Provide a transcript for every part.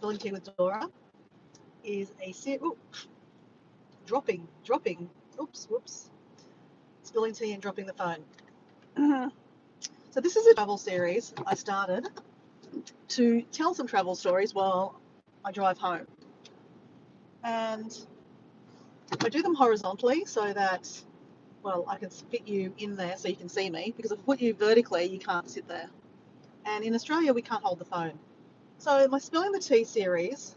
Spilling Tea with Dora is a dropping. Oops, whoops. Spilling tea and dropping the phone. So this is a travel series I started to tell some travel stories while I drive home. And I do them horizontally so that, well, I can fit you in there so you can see me, because if I put you vertically, you can't sit there. And in Australia, we can't hold the phone. So my Spilling the Tea series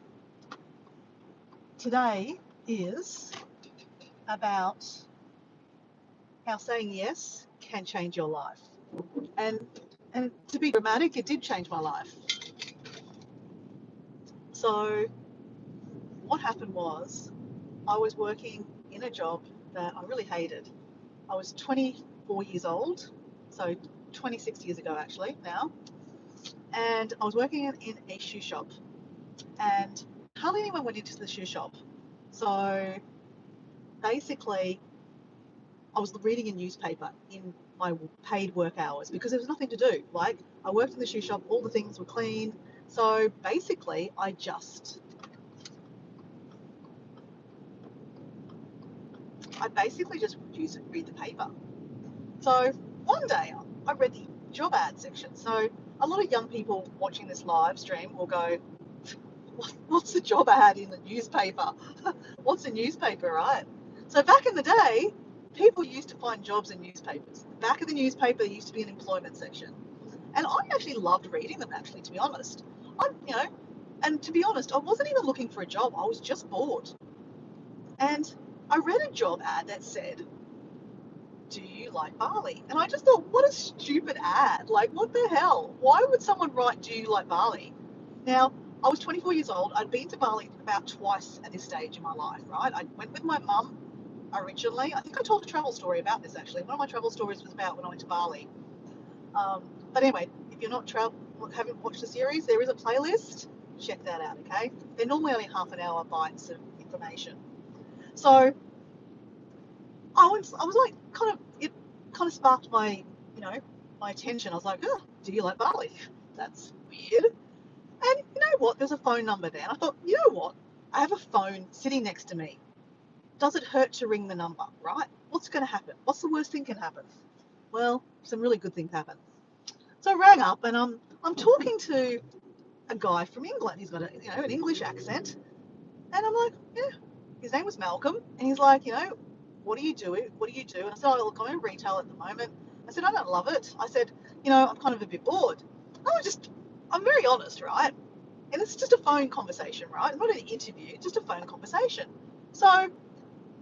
today is about how saying yes can change your life. And to be dramatic, it did change my life. So what happened was I was working in a job that I really hated. I was 24 years old, so 26 years ago actually now, and I was working in a shoe shop, and hardly anyone went into the shoe shop. So basically I was reading a newspaper in my paid work hours because there was nothing to do. Like, I worked in the shoe shop, all the things were clean. So basically I basically just read the paper. So one day I read the job ad section. So a lot of young people watching this live stream will go, what's the job ad in the newspaper? What's a newspaper, right? So back in the day, people used to find jobs in newspapers. The back of the newspaper, there used to be an employment section. And I actually loved reading them, actually, to be honest. And to be honest, I wasn't even looking for a job. I was just bored. And I read a job ad that said, do you like barley? And I just thought, what a stupid ad. Like, what the hell? Why would someone write, do you like barley? Now, I was 24 years old. I'd been to Bali about twice at this stage in my life, right? I went with my mum originally. I think I told a travel story about this, actually. One of my travel stories was about when I went to Bali. But anyway, if you're haven't watched the series, there is a playlist. Check that out, okay? They're normally only half an hour bites of information. So I was like, it kind of sparked my attention. I was like, oh, do you like barley? That's weird. And you know what? There's a phone number there. And I thought, you know what? I have a phone sitting next to me. Does it hurt to ring the number, right? What's going to happen? What's the worst thing can happen? Well, some really good things happen. So I rang up, and I'm talking to a guy from England. He's got an English accent. And I'm like, yeah. His name was Malcolm. And he's like, what do you do? What do you do? And I said, oh, look, I'm in retail at the moment. I said, I don't love it. I said, I'm kind of a bit bored. I'm very honest, right? And it's just a phone conversation, right? It's not an interview, just a phone conversation. So,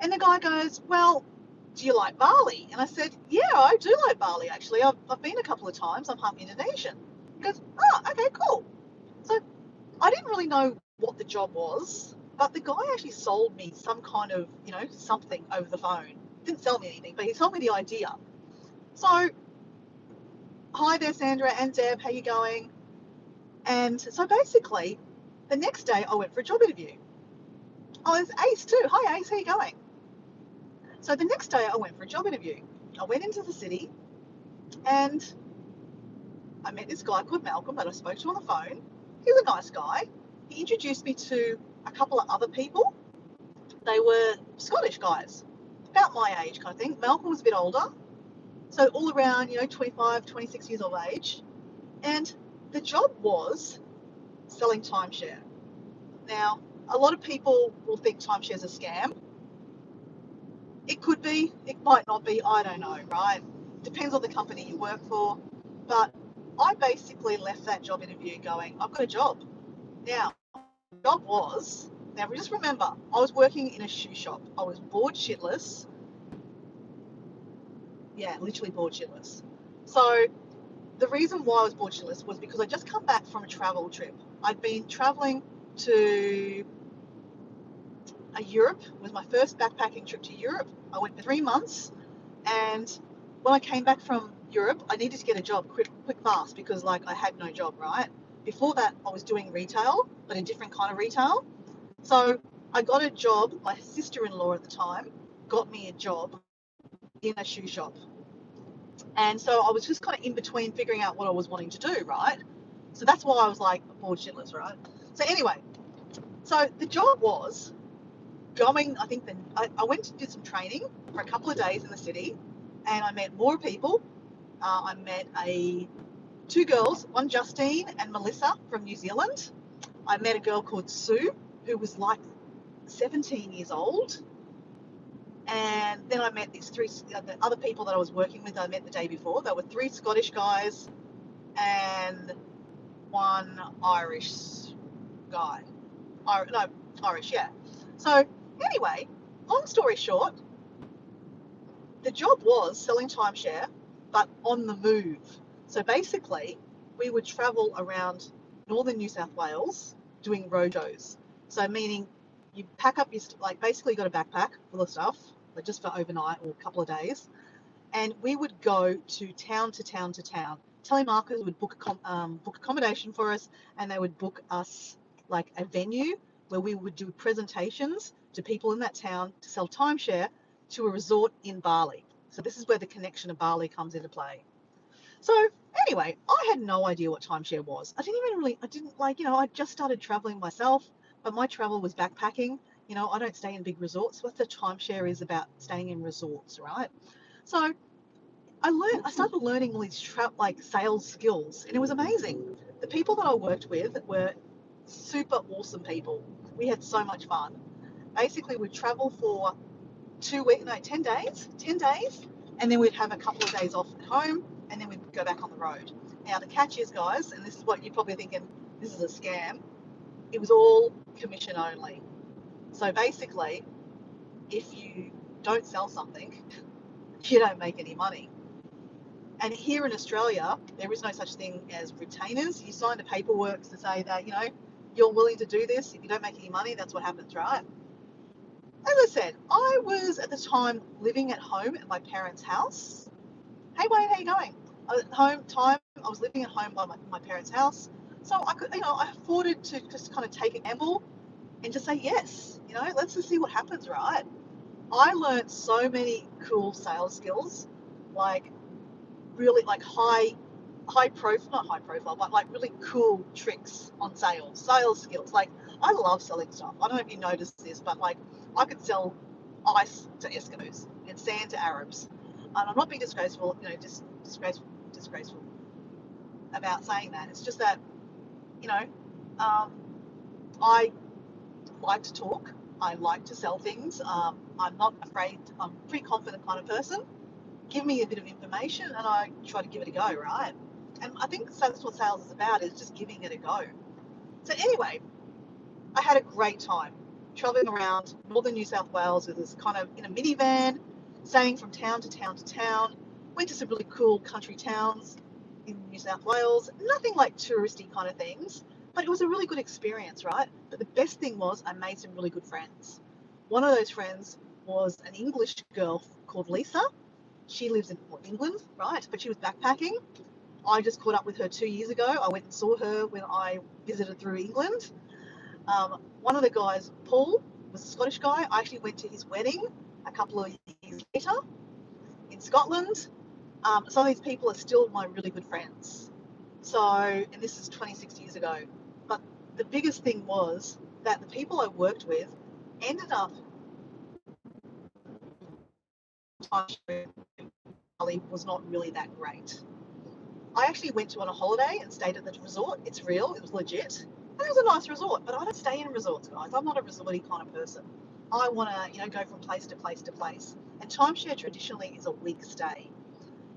and the guy goes, well, do you like barley? And I said, yeah, I do like barley, actually. I've been a couple of times. I'm half Indonesian. He goes, oh, okay, cool. So I didn't really know what the job was, but the guy actually sold me some kind of, something over the phone. Didn't sell me anything, but he told me the idea. So, hi there, Sandra and Deb, how you going? And so basically, the next day I went for a job interview. Oh, there's Ace too. Hi Ace, how you going? So the next day I went for a job interview. I went into the city and I met this guy called Malcolm that I spoke to on the phone. He's a nice guy. He introduced me to a couple of other people. They were Scottish guys, about my age kind of thing. Malcolm was a bit older, so all around, 25, 26 years of age. And the job was selling timeshare. Now, a lot of people will think timeshare's a scam. It could be, it might not be, I don't know, right? Depends on the company you work for. But I basically left that job interview going, I've got a job. Now, the job was, just remember, I was working in a shoe shop. I was bored shitless. Yeah, literally bored shitless. So the reason why I was bored shitless was because I just come back from a travel trip. I'd been traveling to Europe. It was my first backpacking trip to Europe. I went for 3 months, and when I came back from Europe, I needed to get a job quick, fast, because I had no job, right? Before that, I was doing retail, but a different kind of retail. So I got a job. My sister-in-law at the time got me a job in a shoe shop. And so I was just kind of in between figuring out what I was wanting to do, right? So that's why I was bored shitless, right? So anyway, so the job was going, I think I went to do some training for a couple of days in the city, and I met more people. I met two girls, one Justine and Melissa from New Zealand. I met a girl called Sue, who was like 17 years old. And then I met these the other people that I was working with. I met the day before. There were three Scottish guys and one Irish guy. Irish, yeah. So anyway, long story short, the job was selling timeshare, but on the move. So basically, we would travel around northern New South Wales doing roadshows. So meaning you pack up your, like basically you got a backpack full of stuff, like just for overnight or a couple of days, and we would go to town to town to town. Telemarketers would book accommodation for us, and they would book us like a venue where we would do presentations to people in that town to sell timeshare to a resort in Bali. So this is where the connection of Bali comes into play. So anyway, I had no idea what timeshare was. I didn't like, I just started traveling myself, but my travel was backpacking. I don't stay in big resorts. What the timeshare is about staying in resorts, right? So I started learning all these sales skills, and it was amazing. The people that I worked with were super awesome people. We had so much fun. Basically, we'd travel for 10 days, and then we'd have a couple of days off at home, and then we'd go back on the road. Now, the catch is, guys, and this is what you're probably thinking, this is a scam, it was all commission only. So basically, if you don't sell something, you don't make any money. And here in Australia, there is no such thing as retainers. You sign the paperwork to say that, you're willing to do this. If you don't make any money, that's what happens, right? As I said, I was at the time living at home at my parents' house. Hey Wayne, how you going? I was living at home by my parents' house. So I could, I afforded to just kind of take a gamble and just say yes. Let's just see what happens, right? I learned so many cool sales skills, like really like not high profile, but like really cool tricks on sales skills. Like I love selling stuff. I don't know if you noticed this, but like I could sell ice to Eskimos and sand to Arabs. And I'm not being disgraceful, disgraceful about saying that. It's just that, I like to talk. I like to sell things. I'm not afraid. I'm a pretty confident kind of person. Give me a bit of information and I try to give it a go, right? And I think that's what sales is about, is just giving it a go. So anyway, I had a great time traveling around northern New South Wales with this kind of in a minivan, staying from town to town to town. Went to some really cool country towns in New South Wales. Nothing like touristy kind of things, but it was a really good experience, right? But the best thing was I made some really good friends. One of those friends was an English girl called Lisa. She lives in England, right? But she was backpacking. I just caught up with her 2 years ago. I went and saw her when I visited through England. One of the guys, Paul, was a Scottish guy. I actually went to his wedding a couple of years later in Scotland. Some of these people are still my really good friends. So, and this is 26 years ago. But the biggest thing was that the people I worked with ended up was not really that great. I actually went on a holiday and stayed at the resort. It's real, it was legit. And it was a nice resort, but I don't stay in resorts, guys. I'm not a resorty kind of person. I want to, go from place to place to place. And timeshare traditionally is a week stay.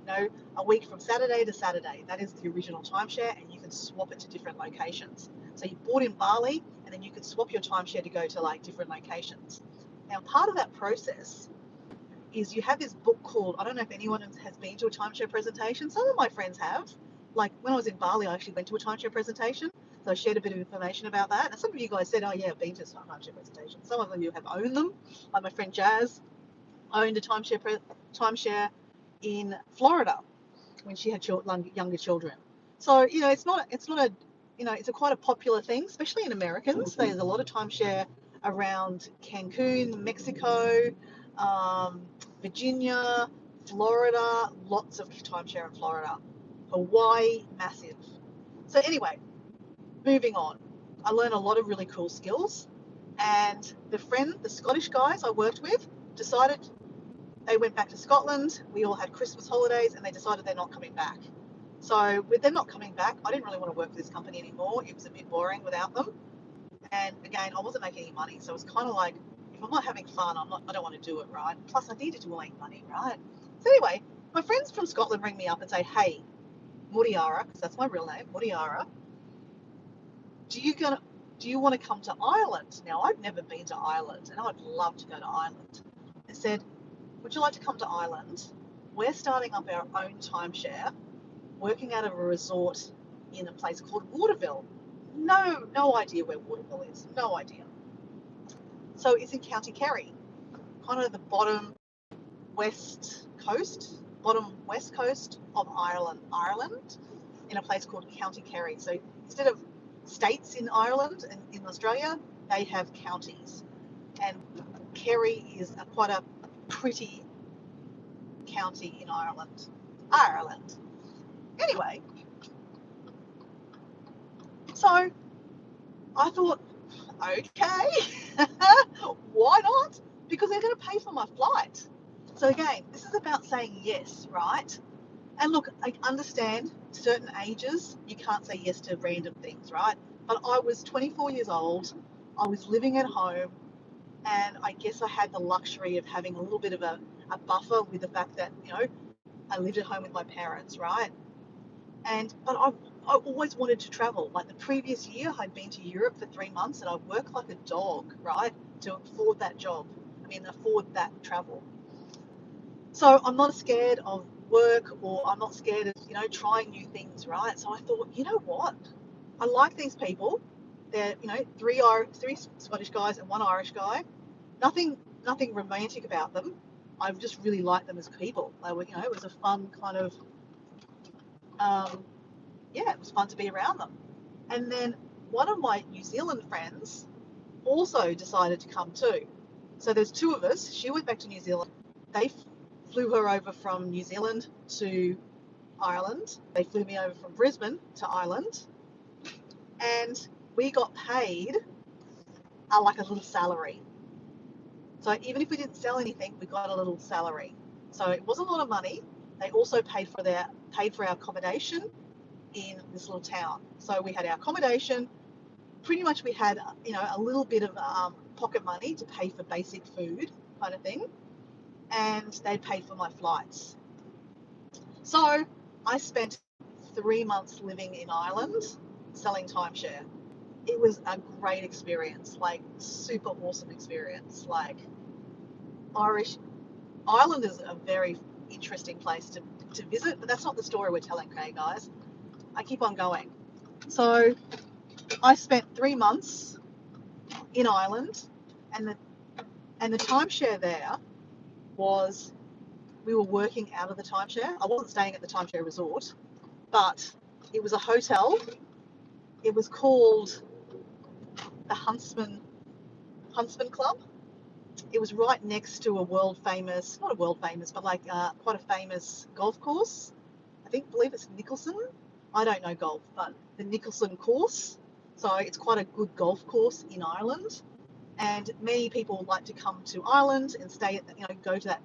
A week from Saturday to Saturday. That is the original timeshare, and you can swap it to different locations. So you bought in Bali, and then you could swap your timeshare to go to like different locations. Now, part of that process is you have this book called, I don't know if anyone has been to a timeshare presentation. Some of my friends have. Like when I was in Bali, I actually went to a timeshare presentation. So I shared a bit of information about that. And some of you guys said, oh yeah, I've been to a timeshare presentation. Some of you have owned them. Like my friend Jazz owned a timeshare in Florida when she had younger children. So, it's quite a popular thing, especially in Americans. There's a lot of timeshare around Cancun, Mexico, Virginia, Florida, lots of timeshare in Florida. Hawaii, massive. So anyway, moving on. I learned a lot of really cool skills. And the Scottish guys I worked with, decided they went back to Scotland. We all had Christmas holidays, and they decided they're not coming back. So with them not coming back, I didn't really want to work for this company anymore. It was a bit boring without them. And again, I wasn't making any money, so it was kind of like, if I'm not having fun, I don't want to do it, right? Plus, I needed to make money, right? So anyway, my friends from Scotland ring me up and say, "Hey, Muriara," because that's my real name, Muriara, do you want to come to Ireland? Now, I've never been to Ireland, and I'd love to go to Ireland. They said, "Would you like to come to Ireland? We're starting up our own timeshare, working out of a resort in a place called Waterville." No idea where Waterville is. No idea. So it's in County Kerry, kind of the bottom west coast of Ireland, in a place called County Kerry. So instead of states in Ireland and in Australia, they have counties. And Kerry is quite a pretty county in Ireland. Anyway, so I thought, okay, why not? Because they're going to pay for my flight. So again, this is about saying yes, right? And look, I understand certain ages, you can't say yes to random things, right? But I was 24 years old, I was living at home, and I guess I had the luxury of having a little bit of a buffer with the fact that, I lived at home with my parents, right? But I always wanted to travel. Like the previous year, I'd been to Europe for 3 months, and I worked like a dog, right, to afford that afford that travel. So I'm not scared of work, or I'm not scared of, trying new things, right? So I thought, you know what? I like these people. They're, three Scottish guys and one Irish guy. Nothing romantic about them. I just really liked them as people. They were, it was a fun kind of, it was fun to be around them. And then one of my New Zealand friends also decided to come too. So there's two of us. She went back to New Zealand. They flew her over from New Zealand to Ireland. They flew me over from Brisbane to Ireland. And we got paid like a little salary. So even if we didn't sell anything, we got a little salary. So it wasn't a lot of money. They also paid for our accommodation in this little town. So we had our accommodation. Pretty much we had, a little bit of pocket money to pay for basic food kind of thing. And they paid for my flights. So I spent 3 months living in Ireland selling timeshare. It was a great experience, like super awesome experience. Like Ireland is a very interesting place to visit, but that's not the story we're telling, okay, guys? I keep on going. So I spent 3 months in Ireland, and the timeshare there was, we were working out of the timeshare. I wasn't staying at the timeshare resort, but it was a hotel. It was called the Huntsman Club. It was right next to not a world famous, but like quite a famous golf course. Believe it's Nicholson. I don't know golf, but the Nicholson course. So it's quite a good golf course in Ireland. And many people like to come to Ireland and stay go to that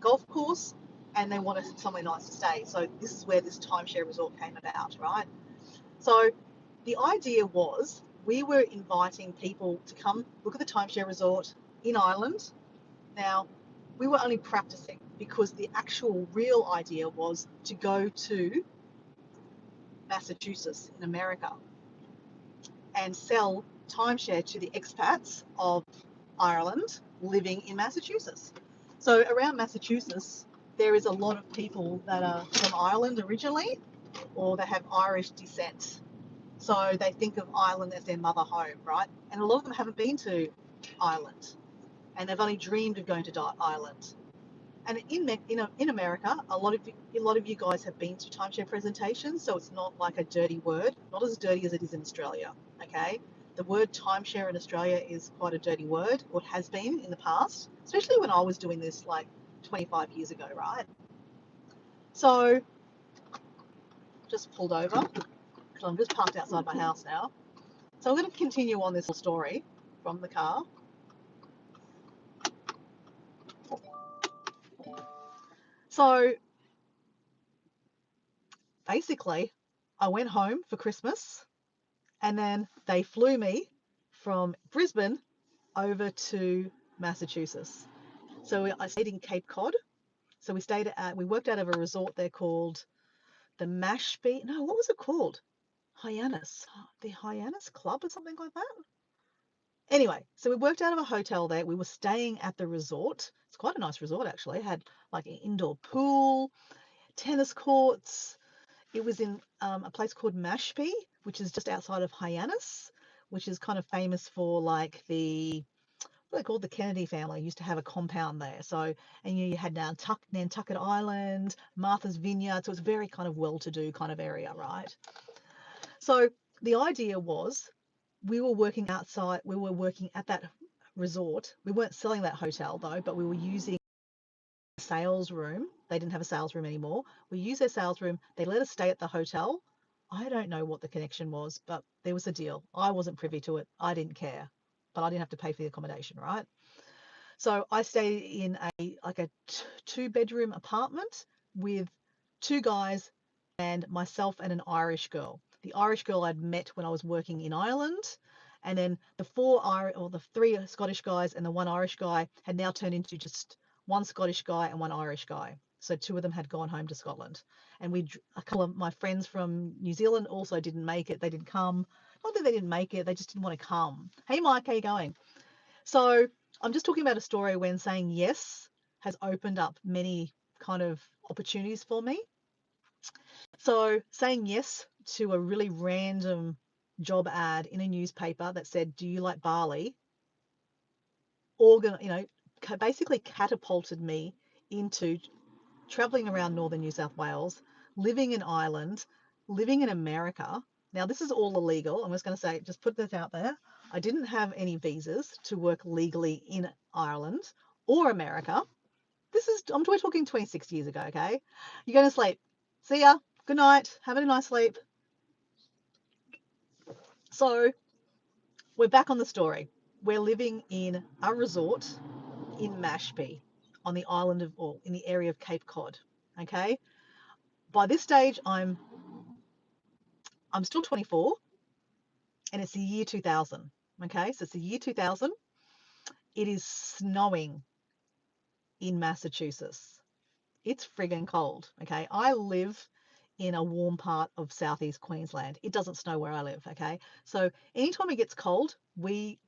golf course, and they wanted somewhere nice to stay. So this is where this timeshare resort came about, right? So the idea was, we were inviting people to come look at the timeshare resort in Ireland. Now, we were only practicing, because the actual real idea was to go to Massachusetts in America and sell timeshare to the expats of Ireland living in Massachusetts. So around Massachusetts, there is a lot of people that are from Ireland originally, or they have Irish descent. So they think of Ireland as their mother home, right? And a lot of them haven't been to Ireland, and they've only dreamed of going to Ireland. And in America, a lot of you guys have been to timeshare presentations, so it's not like a dirty word, not as dirty as it is in Australia, okay? The word timeshare in Australia is quite a dirty word, or it has been in the past, especially when I was doing this like 25 years ago, right? So just pulled over, because I'm just parked outside my house now. So I'm going to continue on this story from the car. So basically, I went home for Christmas, and then they flew me from Brisbane over to Massachusetts. So I stayed in Cape Cod. So we worked out of a resort there called the Mashpee. No, what was it called? Hyannis, the Hyannis Club or something like that. Anyway, so we worked out of a hotel there. We were staying at the resort. It's quite a nice resort, actually. It had like an indoor pool, tennis courts. It was in a place called Mashpee, which is just outside of Hyannis, which is kind of famous for like what they called the Kennedy family used to have a compound there. So, and you had Nantucket Island, Martha's Vineyard. So it's very kind of well-to-do kind of area, right? So the idea was we were working outside, we were working at that resort. We weren't selling that hotel though, but we were using a sales room. They didn't have a sales room anymore. We used their sales room. They let us stay at the hotel. I don't know what the connection was, but there was a deal. I wasn't privy to it. I didn't care, but I didn't have to pay for the accommodation, right? So I stayed in a 2-bedroom apartment with 2 guys and myself and an Irish girl. The Irish girl I'd met when I was working in Ireland, and then the 3 Scottish guys and the 1 Irish guy had now turned into just 1 Scottish guy and 1 Irish guy. So 2 of them had gone home to Scotland, and a couple of my friends from New Zealand also didn't make it. They didn't come. Not that they didn't make it, they just didn't want to come. Hey Mike, how you going? So I'm just talking about a story when saying yes has opened up many kind of opportunities for me. So saying yes to a really random job ad in a newspaper that said, "Do you like barley?" Basically catapulted me into traveling around northern New South Wales, living in Ireland, living in America. Now, this is all illegal. I'm just going to say, just put this out there. I didn't have any visas to work legally in Ireland or America. We're talking 26 years ago, okay? You're going to sleep. See ya. Good night. Have a nice sleep. So, we're back on the story. We're living in a resort in Mashpee on the island of, or in the area of Cape Cod, okay? By this stage, I'm still 24 and it's the year 2000. Okay, so it's the year 2000. It is snowing in Massachusetts. It's friggin' cold. Okay, I live in a warm part of southeast Queensland. It doesn't snow where I live. Okay, so anytime it gets cold, we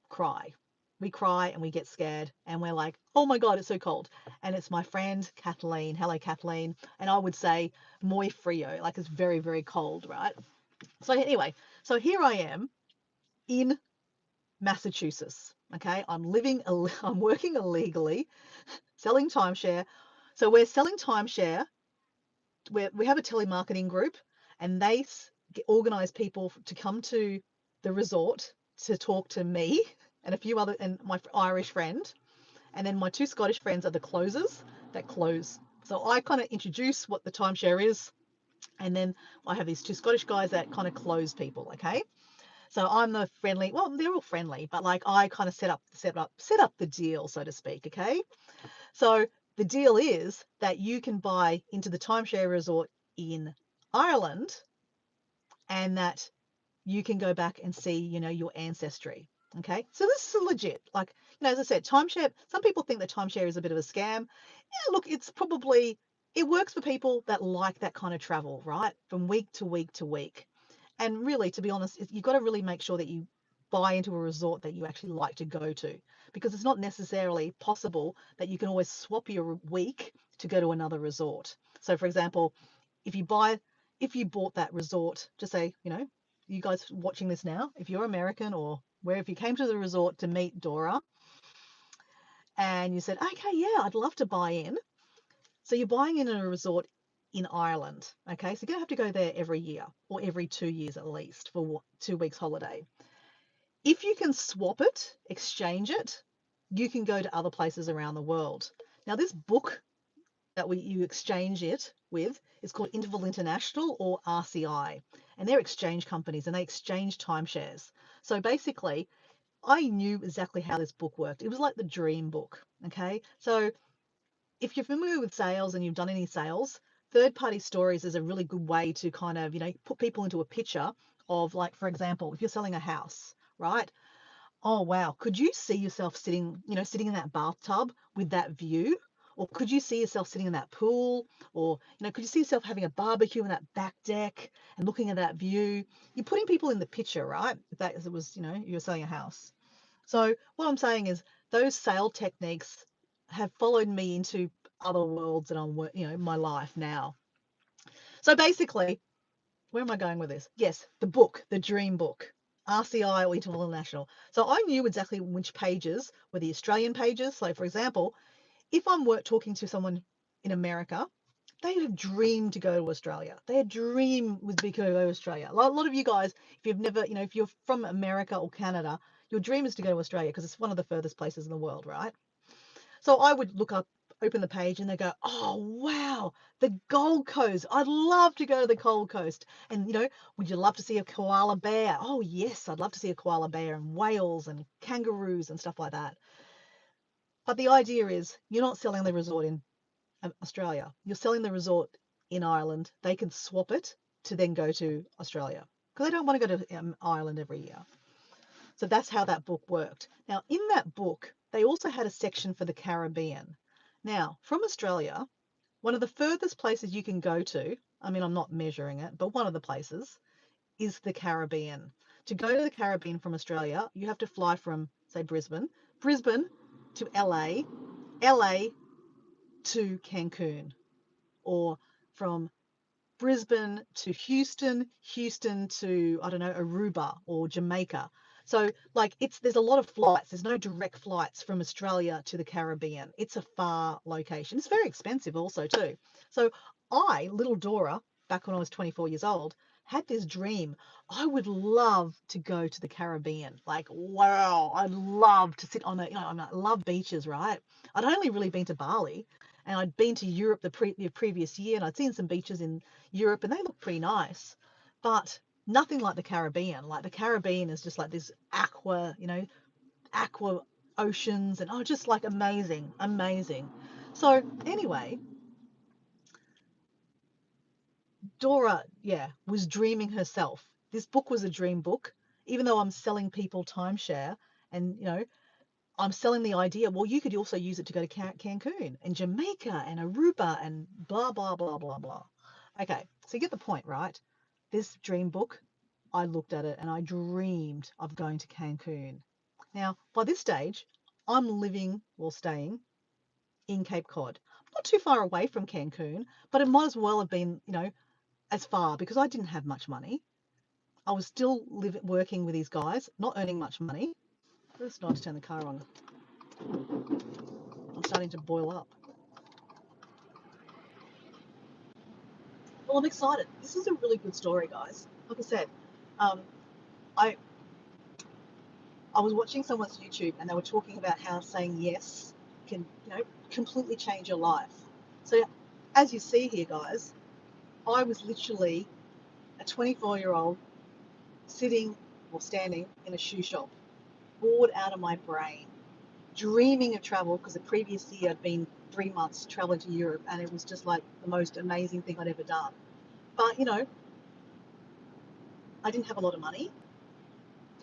cry. We cry and we get scared and we're like, oh my God, it's so cold. And it's my friend Kathleen. Hello, Kathleen. And I would say, muy frio, like it's very, very cold, right? So anyway, so here I am in Massachusetts. Okay, I'm working illegally, selling timeshare. So we're selling timeshare. We have a telemarketing group, and they organize people to come to the resort to talk to me and a few other and my Irish friend, and then my 2 Scottish friends are the closers that close. So I kind of introduce what the timeshare is, and then I have these 2 Scottish guys that kind of close people. Okay. So I'm the friendly, well, they're all friendly, but like I kind of set up the deal, so to speak. Okay. So the deal is that you can buy into the timeshare resort in Ireland and that you can go back and see, your ancestry. Okay. So this is legit. Like, as I said, timeshare, some people think that timeshare is a bit of a scam. Yeah, look, it works for people that like that kind of travel, right? From week to week to week. And really, to be honest, you've got to really make sure that you buy into a resort that you actually like to go to, because it's not necessarily possible that you can always swap your week to go to another resort. So, for example, if you bought that resort, just say, you guys watching this now, if you're American or if you came to the resort to meet Dora and you said, okay, yeah, I'd love to buy in. So you're buying in a resort in Ireland. Okay, so you're going to have to go there every year or every 2 years at least for 2 weeks holiday. If you can swap it, exchange it, you can go to other places around the world. Now, this book that you exchange it with is called Interval International or RCI, and they're exchange companies and they exchange timeshares. So basically, I knew exactly how this book worked. It was like the dream book. Okay, so if you're familiar with sales and you've done any sales, third party stories is a really good way to kind of, put people into a picture of, like, for example, if you're selling a house, right? Oh wow, could you see yourself sitting in that bathtub with that view? Or could you see yourself sitting in that pool? Or, could you see yourself having a barbecue in that back deck and looking at that view? You're putting people in the picture, right? If that it was, you're selling a house. So what I'm saying is those sale techniques have followed me into other worlds that my life now. So basically, where am I going with this? Yes, the book, the dream book, RCI or International. So I knew exactly which pages were the Australian pages. So for example, if I'm talking to someone in America, they have dreamed to go to Australia. Their dream was to go to Australia. A lot of you guys, if you've never, if you're from America or Canada, your dream is to go to Australia because it's one of the furthest places in the world, right? So I would open the page and they go, oh, wow, the Gold Coast. I'd love to go to the Gold Coast. And, would you love to see a koala bear? Oh, yes, I'd love to see a koala bear and whales and kangaroos and stuff like that. But the idea is you're not selling the resort in Australia. You're selling the resort in Ireland. They can swap it to then go to Australia because they don't want to go to Ireland every year. So that's how that book worked. Now, in that book, they also had a section for the Caribbean. Now, from Australia, one of the furthest places you can go to, I mean, I'm not measuring it, but one of the places is the Caribbean. To go to the Caribbean from Australia, you have to fly from, say, Brisbane to LA to Cancun, or from Brisbane to Houston, Houston to, I don't know, Aruba or Jamaica. So like there's a lot of flights. There's no direct flights from Australia to the Caribbean. It's a far location. It's very expensive also too. So little Dora, back when I was 24 years old, had this dream. I would love to go to the Caribbean. Like, wow, I'd love to sit on I love beaches, right? I'd only really been to Bali and I'd been to Europe the previous year and I'd seen some beaches in Europe and they look pretty nice, but nothing like the Caribbean. Like the Caribbean is just like this aqua oceans and just like amazing, amazing. So anyway, Dora, was dreaming herself. This book was a dream book, even though I'm selling people timeshare and, I'm selling the idea. Well, you could also use it to go to Cancun and Jamaica and Aruba and blah, blah, blah, blah, blah. Okay, so you get the point, right? This dream book, I looked at it and I dreamed of going to Cancun. Now, by this stage, I'm living or staying in Cape Cod. Not too far away from Cancun, but it might as well have been, as far because I didn't have much money. I was still working with these guys, not earning much money. It's nice to turn the car on. I'm starting to boil up. Well, I'm excited. This is a really good story, guys. Like I said, um, I I was watching someone's YouTube and they were talking about how saying yes can, completely change your life. So, as you see here, guys, I was literally a 24-year-old sitting or standing in a shoe shop, bored out of my brain, dreaming of travel because the previous year I'd been 3 months traveling to Europe and it was just like the most amazing thing I'd ever done. But, I didn't have a lot of money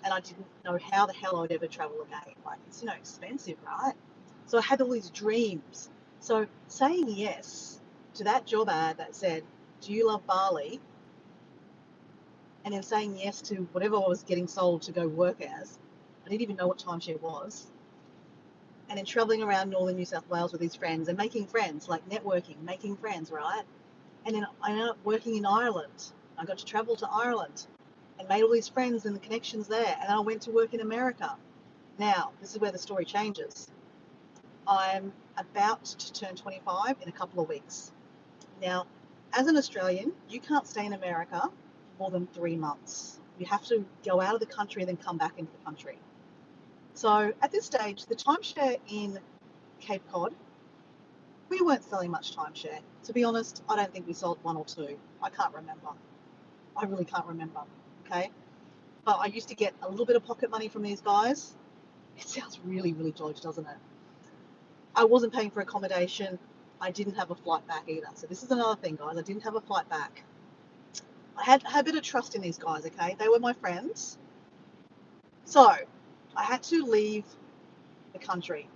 and I didn't know how the hell I'd ever travel again. Like, it's, expensive, right? So I had all these dreams. So saying yes to that job ad that said, do you love Bali? And then saying yes to whatever I was getting sold to go work as. I didn't even know what timeshare was. And then traveling around northern New South Wales with these friends and making friends, like networking, making friends, right? And then I ended up working in Ireland. I got to travel to Ireland and made all these friends and the connections there. And then I went to work in America. Now, this is where the story changes. I'm about to turn 25 in a couple of weeks. Now, as an Australian, you can't stay in America more than 3 months. You have to go out of the country and then come back into the country. So at this stage, the timeshare in Cape Cod We weren't selling much timeshare. To be honest, I don't think we sold one or two. I can't remember. I really can't remember. Okay. But I used to get a little bit of pocket money from these guys. It sounds really, really dodgy, doesn't it? I wasn't paying for accommodation. I didn't have a flight back either. So this is another thing, guys. I didn't have a flight back. I had a bit of trust in these guys, okay? They were my friends. So I had to leave the country.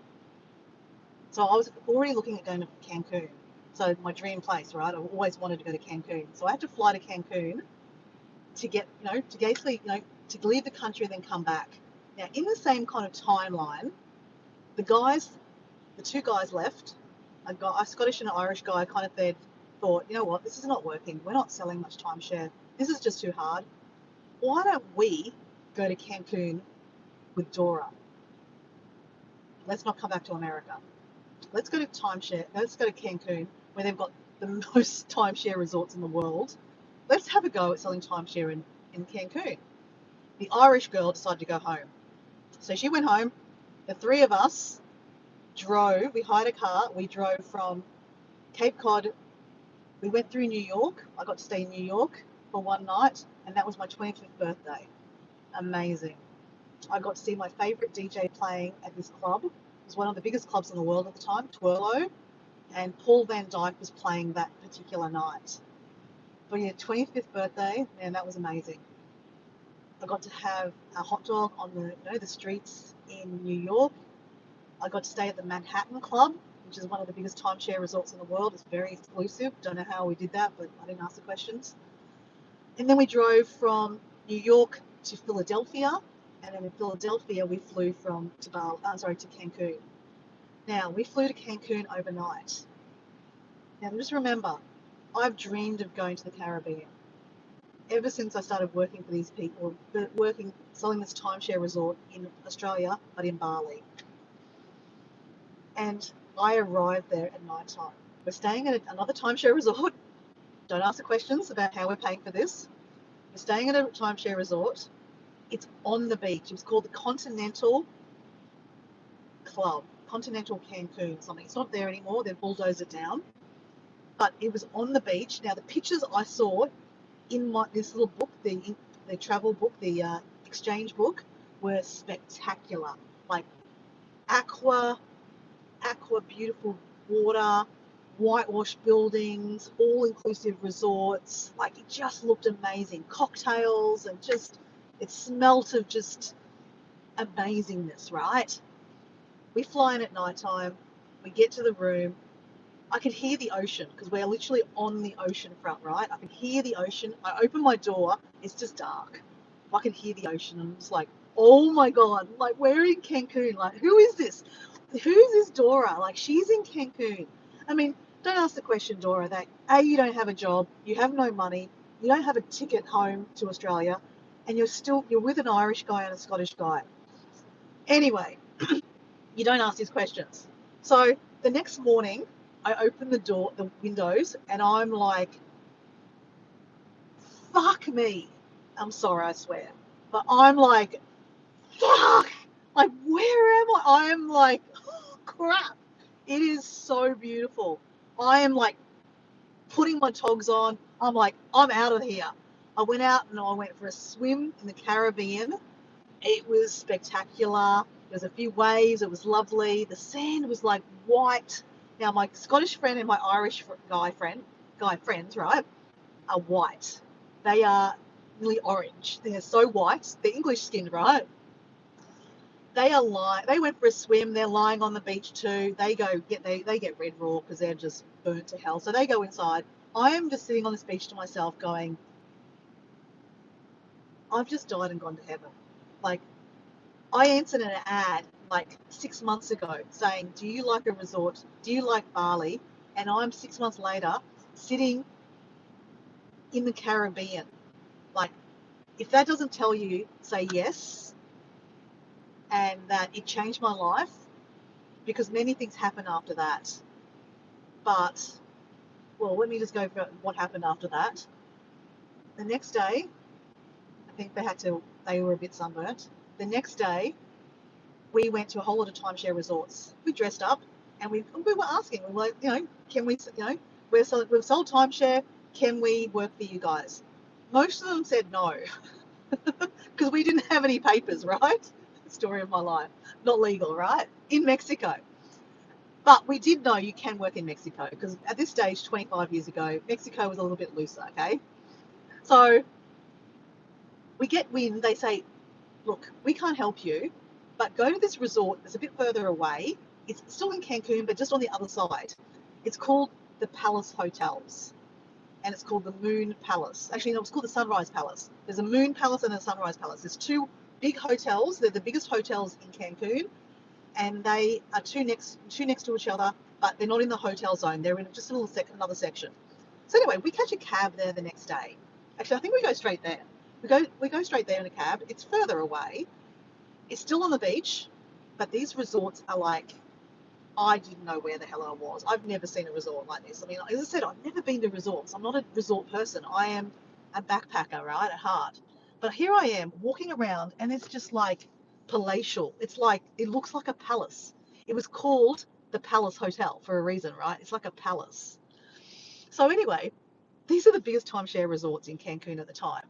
So I was already looking at going to Cancun. So my dream place, right? I always wanted to go to Cancun. So I had to fly to Cancun to get, to basically, to leave the country and then come back. Now, in the same kind of timeline, the two guys left. A Scottish and an Irish guy kind of thought, you know what, this is not working. We're not selling much timeshare. This is just too hard. Why don't we go to Cancun with Dora? Let's not come back to America. Let's go to timeshare. Let's go to Cancun, where they've got the most timeshare resorts in the world. Let's have a go at selling timeshare in Cancun. The Irish girl decided to go home. So she went home. The three of us drove. We hired a car. We drove from Cape Cod. We went through New York. I got to stay in New York for one night, and that was my 25th birthday. Amazing. I got to see my favourite DJ playing at this club. It was one of the biggest clubs in the world at the time, Twirlo, and Paul Van Dyke was playing that particular night. For your 25th birthday, man, that was amazing. I got to have a hot dog on the streets in New York. I got to stay at the Manhattan Club, which is one of the biggest timeshare resorts in the world. It's very exclusive. Don't know how we did that, but I didn't ask the questions. And then we drove from New York to Philadelphia, and then in Philadelphia we flew to Cancun. Now, we flew to Cancun overnight. Now, just remember, I've dreamed of going to the Caribbean. Ever since I started working for these people, selling this timeshare resort in Australia, but in Bali. And I arrived there at night time. We're staying at another timeshare resort. Don't ask the questions about how we're paying for this. We're staying at a timeshare resort. It's on the beach. It was called the Continental Club, Continental Cancun, something. It's not there anymore. They've bulldozed it down. But it was on the beach. Now, the pictures I saw in this little book, the travel book, the exchange book, were spectacular. Like aqua, beautiful water, whitewashed buildings, all-inclusive resorts. Like, it just looked amazing. Cocktails and it smelt of just amazingness, right? We fly in at nighttime. We get to the room. I could hear the ocean because we're literally on the ocean front, right? I can hear the ocean. I open my door. It's just dark. I can hear the ocean. I'm just like, oh my God, like, we're in Cancun. Like, who is this? Who's this Dora? Like, she's in Cancun. I mean, don't ask the question, Dora, that A, you don't have a job, you have no money, you don't have a ticket home to Australia, and you're with an Irish guy and a Scottish guy. Anyway, you don't ask these questions. So the next morning, I open the windows, and I'm like, fuck me. I'm sorry, I swear. But I'm like, fuck. Like, where am I? I am like, oh, crap. It is so beautiful. I am like putting my togs on. I'm like, I'm out of here. I went out and I went for a swim in the Caribbean. It was spectacular. There was a few waves. It was lovely. The sand was like white. Now, my Scottish friend and my Irish guy friends, right, are white. They are nearly orange. They're so white. They're English skinned, right? They went for a swim. They're lying on the beach too. They get red raw because they're just burnt to hell. So they go inside. I am just sitting on this beach to myself going, I've just died and gone to heaven. Like, I answered an ad like 6 months ago saying, do you like a resort? Do you like Bali? And I'm 6 months later sitting in the Caribbean. Like, if that doesn't tell you, say yes, and that it changed my life, because many things happen after that. But, well, let me just go for what happened after that. The next day, I think they were a bit sunburnt. The next day, we went to a whole lot of timeshare resorts. We dressed up. And we were asking, we were like, can we, we've sold timeshare, can we work for you guys? Most of them said no, because we didn't have any papers, right? Story of my life. Not legal, right? In Mexico. But we did know you can work in Mexico, because at this stage, 25 years ago, Mexico was a little bit looser, okay? So we get wind, they say, look, we can't help you, but go to this resort that's a bit further away. It's still in Cancun, but just on the other side. It's called the Palace Hotels, and it's called the Moon Palace. Actually, no, it's called the Sunrise Palace. There's a Moon Palace and a Sunrise Palace. There's two big hotels. They're the biggest hotels in Cancun, and they are two next to each other, but they're not in the hotel zone. They're in just a little another section. So anyway, we catch a cab there the next day. Actually, I think we go straight there. We go straight there in a cab. It's further away. It's still on the beach, but these resorts are like, I didn't know where the hell I was. I've never seen a resort like this. I mean, as I said, I've never been to resorts. I'm not a resort person. I am a backpacker, right, at heart. But here I am walking around, and it's just like palatial. It's like, it looks like a palace. It was called the Palace Hotel for a reason, right? It's like a palace. So anyway, these are the biggest timeshare resorts in Cancun at the time.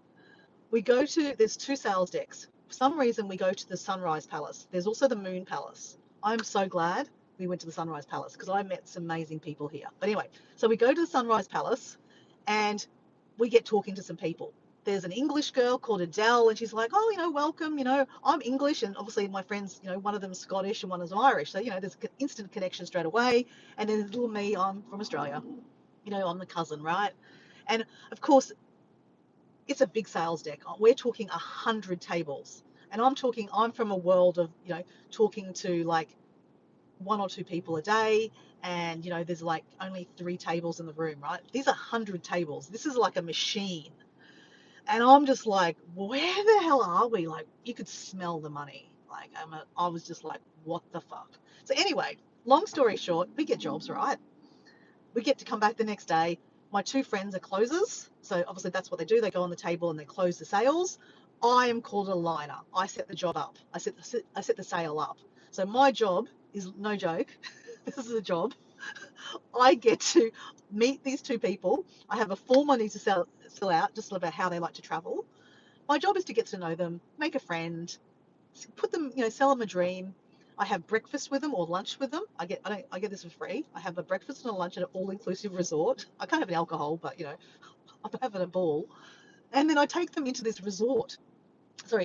There's two sales decks. For some reason, we go to the Sunrise Palace. There's also the Moon Palace. I'm so glad we went to the Sunrise Palace, because I met some amazing people here. But anyway, so we go to the Sunrise Palace, and we get talking to some people. There's an English girl called Adele, and she's like, oh, welcome, I'm English, and obviously my friends, one of them's Scottish and one is Irish. So, there's an instant connection straight away. And then there's little me, I'm from Australia. I'm the cousin, right? And of course, it's a big sales deck. We're talking 100 tables. And I'm from a world of, talking to like one or two people a day. And, there's like only 3 tables in the room, right? These are 100 tables. This is like a machine. And I'm just like, where the hell are we? Like, you could smell the money. Like, I was just like, what the fuck? So anyway, long story short, we get jobs, right? We get to come back the next day. My 2 friends are closers. So obviously that's what they do. They go on the table and they close the sales. I am called a liner. I set the job up. I set the sale up. So my job is, no joke, this is a job. I get to meet these 2 people. I have a form I need to fill out just about how they like to travel. My job is to get to know them, make a friend, put them, sell them a dream. I have breakfast with them or lunch with them. I get this for free. I have a breakfast and a lunch at an all-inclusive resort. I can't have an alcohol, but I'm having a ball. And then I take them into this resort,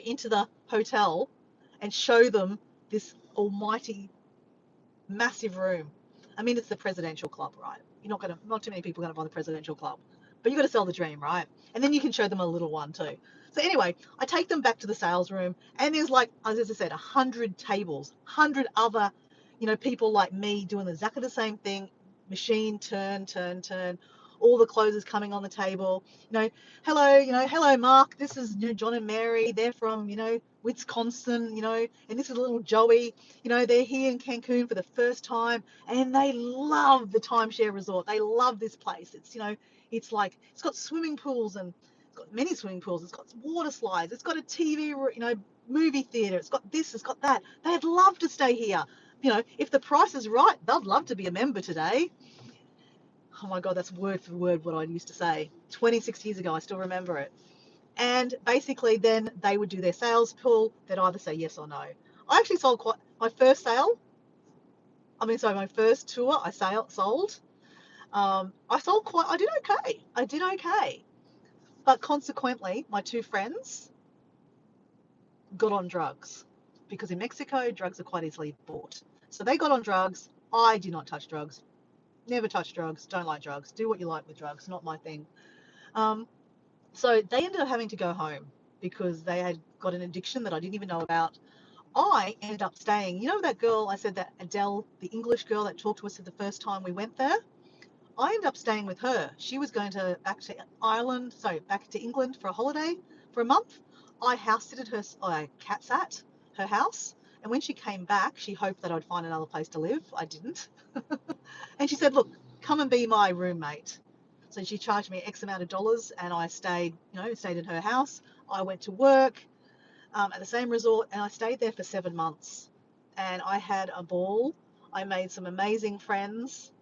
into the hotel, and show them this almighty, massive room. I mean, it's the presidential club, right? Not too many people are gonna buy the presidential club, but you got to sell the dream, right? And then you can show them a little one too. So anyway, I take them back to the sales room, and there's like, as I said, 100 tables, 100 other, people like me doing exactly the same thing. Machine, turn, turn, turn. All the closers coming on the table. Hello, hello, Mark. This is John and Mary. They're from, Wisconsin, and this is little Joey. They're here in Cancun for the first time, and they love the timeshare resort. They love this place. It's like, it's got swimming pools, and it's got many swimming pools. It's got water slides. It's got a TV, movie theater. It's got this. It's got that. They'd love to stay here. If the price is right, they'd love to be a member today. Oh my God, that's word for word what I used to say 26 years ago. I still remember it. And basically, then they would do their sales pull. They'd either say yes or no. I actually sold my first sale. My first tour I sold. I did okay. But consequently, my 2 friends got on drugs, because in Mexico, drugs are quite easily bought. So they got on drugs. I did not touch drugs. Never touch drugs. Don't like drugs. Do what you like with drugs. Not my thing. So they ended up having to go home because they had got an addiction that I didn't even know about. I ended up staying. That girl I said, that Adele, the English girl that talked to us the first time we went there? I ended up staying with her. She was going back to England for a holiday for a month. I cat sat her house. And when she came back, she hoped that I'd find another place to live. I didn't. And she said, look, come and be my roommate. So she charged me X amount of dollars, and I stayed in her house. I went to work at the same resort, and I stayed there for 7 months. And I had a ball. I made some amazing friends,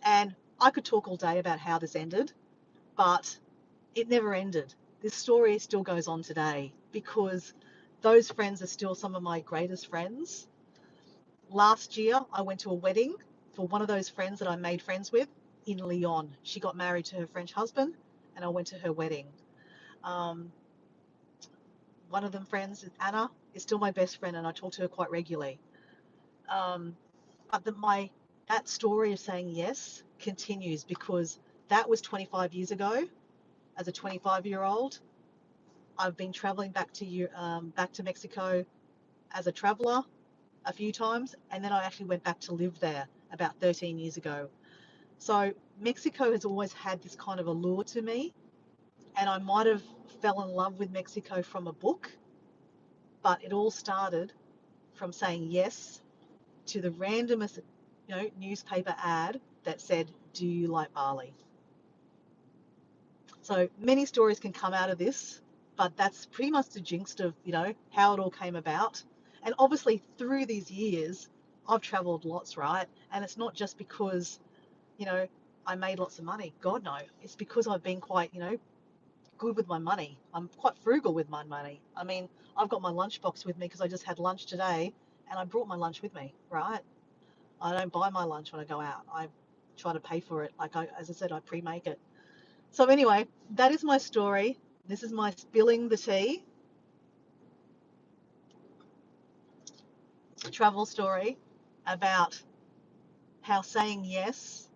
and I could talk all day about how this ended, but it never ended. This story still goes on today because those friends are still some of my greatest friends. Last year, I went to a wedding for one of those friends that I made friends with in Lyon. She got married to her French husband, and I went to her wedding. Um, One of them friends, Anna, is still my best friend, and I talk to her quite regularly. Um, but that story of saying yes continues because that was 25 years ago. As a 25-year-old, I've been traveling back to Mexico as a traveler a few times, and then I actually went back to live there about 13 years ago. So Mexico has always had this kind of allure to me, and I might have fell in love with Mexico from a book, but it all started from saying yes to the randomest, newspaper ad that said, "Do you like Bali?" So many stories can come out of this, but that's pretty much the jinx of, how it all came about. And obviously through these years, I've traveled lots, right? And it's not just because, you know, I made lots of money. God, no. It's because I've been quite, good with my money. I'm quite frugal with my money. I mean, I've got my lunchbox with me because I just had lunch today and I brought my lunch with me, right? I don't buy my lunch when I go out. I try to pay for it. As I said, I pre-make it. So anyway, that is my story. This is my spilling the tea travel story about how saying yes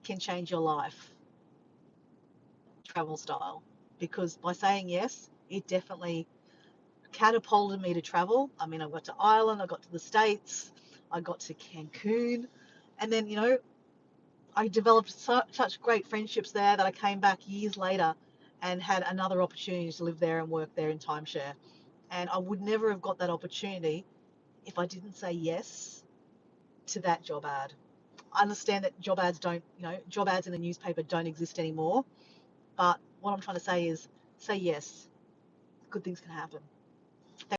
can change your life, travel style. Because by saying yes, it definitely catapulted me to travel. I mean, I got to Ireland, I got to the States, I got to Cancun, and then, I developed such great friendships there that I came back years later and had another opportunity to live there and work there in timeshare. And I would never have got that opportunity if I didn't say yes to that job ad. I understand that job ads in the newspaper don't exist anymore. But what I'm trying to say is say yes. Good things can happen.